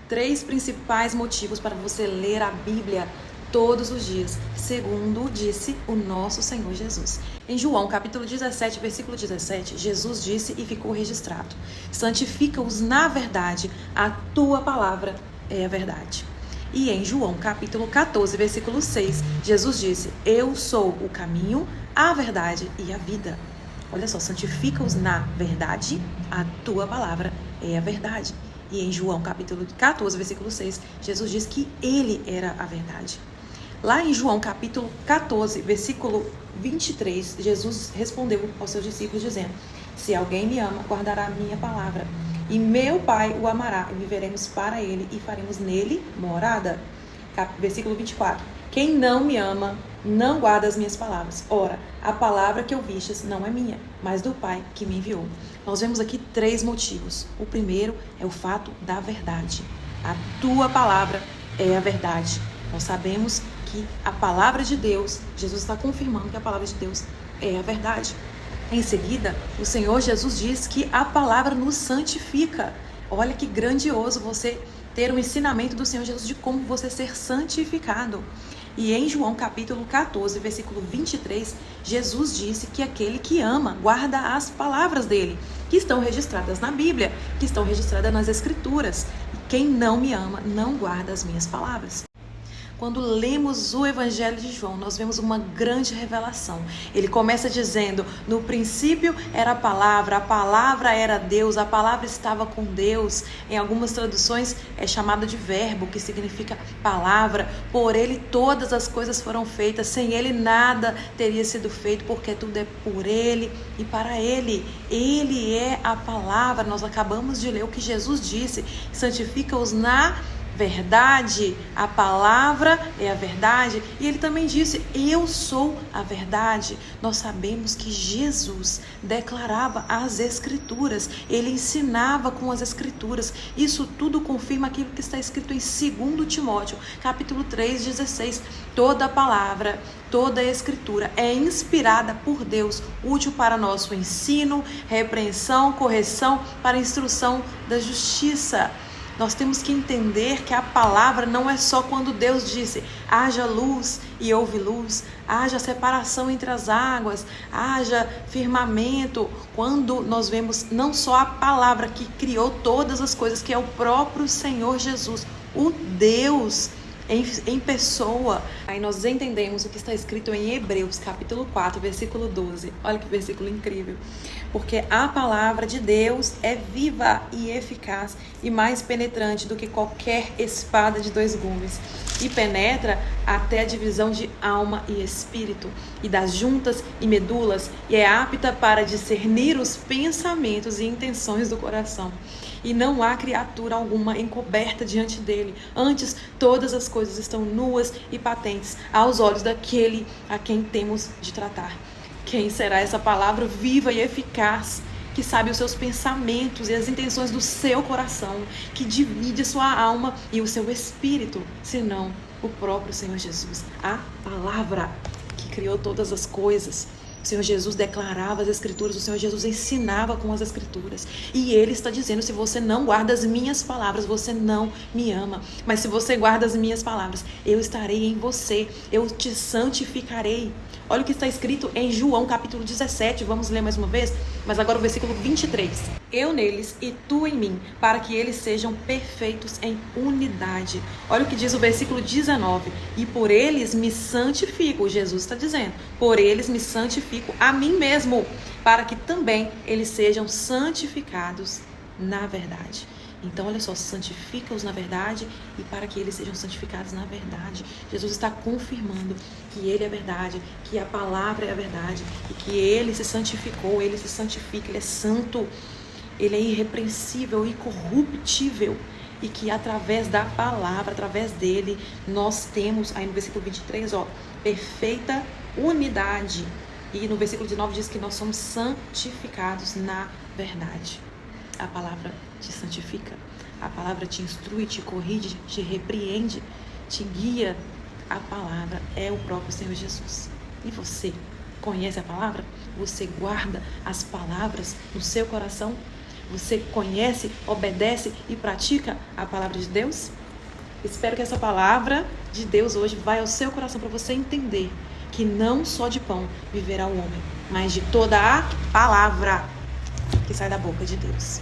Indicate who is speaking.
Speaker 1: 3 principais motivos para você ler a Bíblia todos os dias, segundo disse o nosso Senhor Jesus. Em João, capítulo 17, versículo 17, Jesus disse e ficou registrado: santifica-os na verdade, a tua palavra é a verdade. E em João, capítulo 14, versículo 6, Jesus disse: eu sou o caminho, a verdade e a vida. Olha só, santifica-os na verdade, a tua palavra é a verdade. E em João, capítulo 14, versículo 6, Jesus diz que ele era a verdade. Lá em João, capítulo 14, versículo 23, Jesus respondeu aos seus discípulos dizendo: se alguém me ama, guardará a minha palavra, e meu Pai o amará, e viveremos para ele, e faremos nele morada. Versículo 24, quem não me ama, não guarda as minhas palavras. Ora, a palavra que ouvistes não é minha, mas do Pai que me enviou. Nós vemos aqui 3 motivos. O primeiro é o fato da verdade. A tua palavra é a verdade. Nós sabemos que a palavra de Deus, Jesus está confirmando que a palavra de Deus é a verdade. Em seguida, o Senhor Jesus diz que a palavra nos santifica. Olha que grandioso você ter o ensinamento do Senhor Jesus de como você ser santificado. E em João capítulo 14, versículo 23, Jesus disse que aquele que ama guarda as palavras dele, que estão registradas na Bíblia, que estão registradas nas Escrituras. E quem não me ama não guarda as minhas palavras. Quando lemos o Evangelho de João, nós vemos uma grande revelação. Ele começa dizendo: no princípio era a palavra era Deus, a palavra estava com Deus. Em algumas traduções é chamada de verbo, que significa palavra. Por ele todas as coisas foram feitas, sem ele nada teria sido feito, porque tudo é por ele e para ele. Ele é a palavra. Nós acabamos de ler o que Jesus disse: santifica-os na verdade, a palavra é a verdade. E ele também disse: eu sou a verdade. Nós sabemos que Jesus declarava as Escrituras, ele ensinava com as Escrituras. Isso tudo confirma aquilo que está escrito em 2 Timóteo, capítulo 3, 16. Toda palavra, toda Escritura é inspirada por Deus, útil para nosso ensino, repreensão, correção, para instrução da justiça. Nós temos que entender que a palavra não é só quando Deus disse: haja luz e houve luz, haja separação entre as águas, haja firmamento. Quando nós vemos não só a palavra que criou todas as coisas, que é o próprio Senhor Jesus, o Deus em pessoa. Aí nós entendemos o que está escrito em Hebreus, capítulo 4, versículo 12. Olha que versículo incrível. Porque a palavra de Deus é viva e eficaz e mais penetrante do que qualquer espada de 2 gumes, e penetra até a divisão de alma e espírito, e das juntas e medulas, e é apta para discernir os pensamentos e intenções do coração. E não há criatura alguma encoberta diante dele. Antes, todas as coisas estão nuas e patentes aos olhos daquele a quem temos de tratar. Quem será essa palavra viva e eficaz, que sabe os seus pensamentos e as intenções do seu coração, que divide sua alma e o seu espírito, senão o próprio Senhor Jesus, a palavra que criou todas as coisas? O Senhor Jesus declarava as Escrituras, o Senhor Jesus ensinava com as Escrituras. E Ele está dizendo: se você não guarda as minhas palavras, você não me ama. Mas se você guarda as minhas palavras, eu estarei em você, eu te santificarei. Olha o que está escrito em João capítulo 17, vamos ler mais uma vez, mas agora o versículo 23. Eu neles e tu em mim, para que eles sejam perfeitos em unidade. Olha o que diz o versículo 19. E por eles me santifico, Jesus está dizendo, por eles me santifico a mim mesmo, para que também eles sejam santificados na verdade. Então, olha só, santifica-os na verdade e para que eles sejam santificados na verdade. Jesus está confirmando que Ele é a verdade, que a palavra é a verdade e que Ele se santificou, Ele se santifica, Ele é santo, Ele é irrepreensível, incorruptível. E que através da palavra, através dele, nós temos, aí no versículo 23, perfeita unidade. E no versículo 19 diz que nós somos santificados na verdade. A palavra te santifica, a palavra te instrui, te corrige, te repreende, te guia. A palavra é o próprio Senhor Jesus. E você conhece a palavra? Você guarda as palavras no seu coração? Você conhece, obedece e pratica a palavra de Deus? Espero que essa palavra de Deus hoje vai ao seu coração para você entender que não só de pão viverá o homem, mas de toda a palavra que sai da boca de Deus.